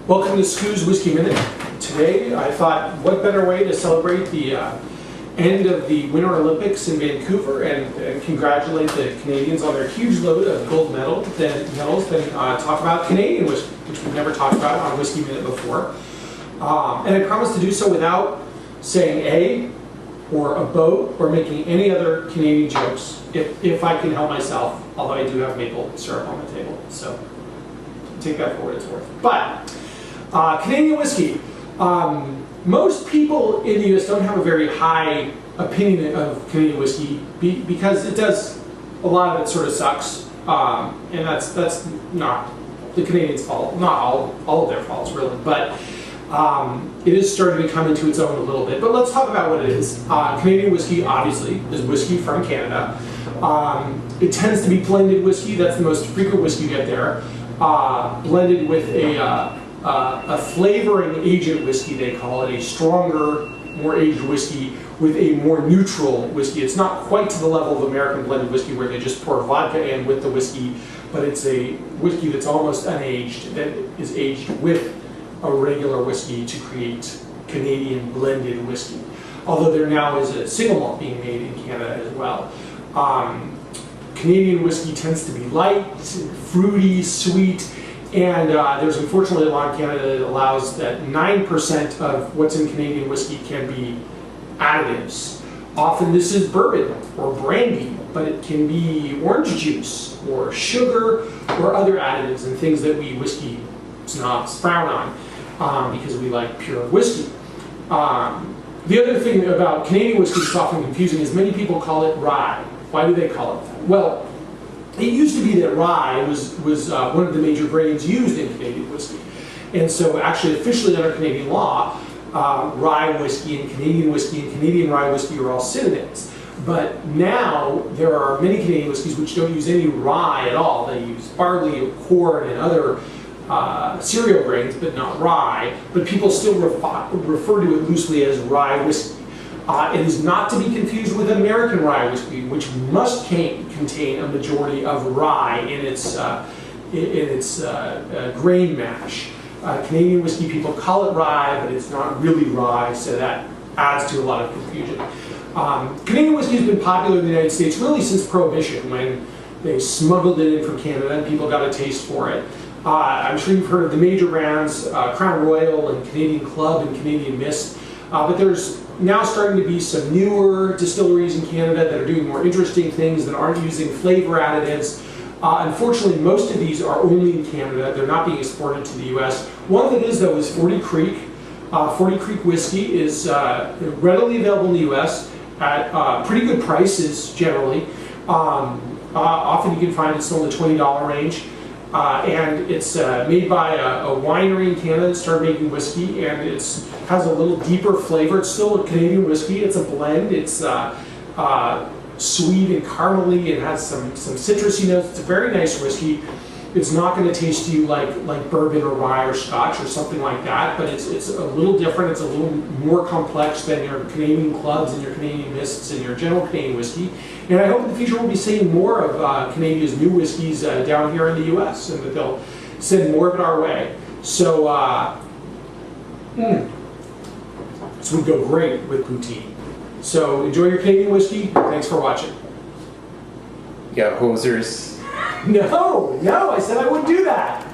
Welcome to Scoo's Whiskey Minute. Today I thought what better way to celebrate the end of the Winter Olympics in Vancouver and congratulate the Canadians on their huge load of gold medals than talk about Canadian whiskey, which we've never talked about on Whiskey Minute before. And I promise to do so without saying a or a boat or making any other Canadian jokes if I can help myself, although I do have maple syrup on the table, so take that for what it's worth. But Canadian whiskey. Most people in the US don't have a very high opinion of Canadian whiskey because it does, a lot of it sort of sucks, and that's not the Canadians' fault, not all of their faults really, but it is starting to come into its own a little bit. But let's talk about what it is. Canadian whiskey, obviously, is whiskey from Canada. It tends to be blended whiskey. That's the most frequent whiskey you get there. Blended with a flavoring agent whiskey, they call it, a stronger, more aged whiskey with a more neutral whiskey. It's not quite to the level of American blended whiskey where they just pour vodka in with the whiskey, but it's a whiskey that's almost unaged, that is aged with a regular whiskey to create Canadian blended whiskey. Although there now is a single malt being made in Canada as well. Canadian whiskey tends to be light, fruity, sweet, and there's unfortunately a law in Canada that allows that 9% of what's in Canadian whiskey can be additives. Often this is bourbon or brandy, but it can be orange juice or sugar or other additives and things that we whiskey snobs frown on because we like pure whiskey. The other thing about Canadian whiskey that's often confusing is many people call it rye. Why do they call it that? Well, it used to be that rye was one of the major grains used in Canadian whiskey. And so actually officially under Canadian law, rye whiskey and Canadian rye whiskey are all synonyms. But now there are many Canadian whiskeys which don't use any rye at all. They use barley, corn, and other cereal grains, but not rye. But people still refer to it loosely as rye whiskey. It is not to be confused with American rye whiskey, which must contain a majority of rye in its grain mash. Canadian whiskey, people call it rye, but it's not really rye, so that adds to a lot of confusion. Canadian whiskey has been popular in the United States really since Prohibition, when they smuggled it in from Canada and people got a taste for it. I'm sure you've heard of the major brands, Crown Royal and Canadian Club and Canadian Mist, but there's now starting to be some newer distilleries in Canada that are doing more interesting things that aren't using flavor additives. Unfortunately, most of these are only in Canada. They're not being exported to the US. One of them is, though, is 40 Creek. 40 Creek whiskey is readily available in the US at pretty good prices, generally. Often you can find it still in the $20 range. And it's made by a winery in Canada that started making whiskey, and it has a little deeper flavor. It's still a Canadian whiskey. It's a blend. It's sweet and caramely. It has some citrusy notes. It's a very nice whiskey. It's not going to taste to you like bourbon or rye or scotch or something like that, but it's a little different. It's a little more complex than your Canadian Clubs and your Canadian Mists and your general Canadian whiskey. And I hope in the future we'll be seeing more of Canadia's new whiskeys down here in the US, and that they'll send more of it our way. So this would go great with poutine. So enjoy your Canadian whiskey. Thanks for watching. Yeah, hosers. No, I said I wouldn't do that.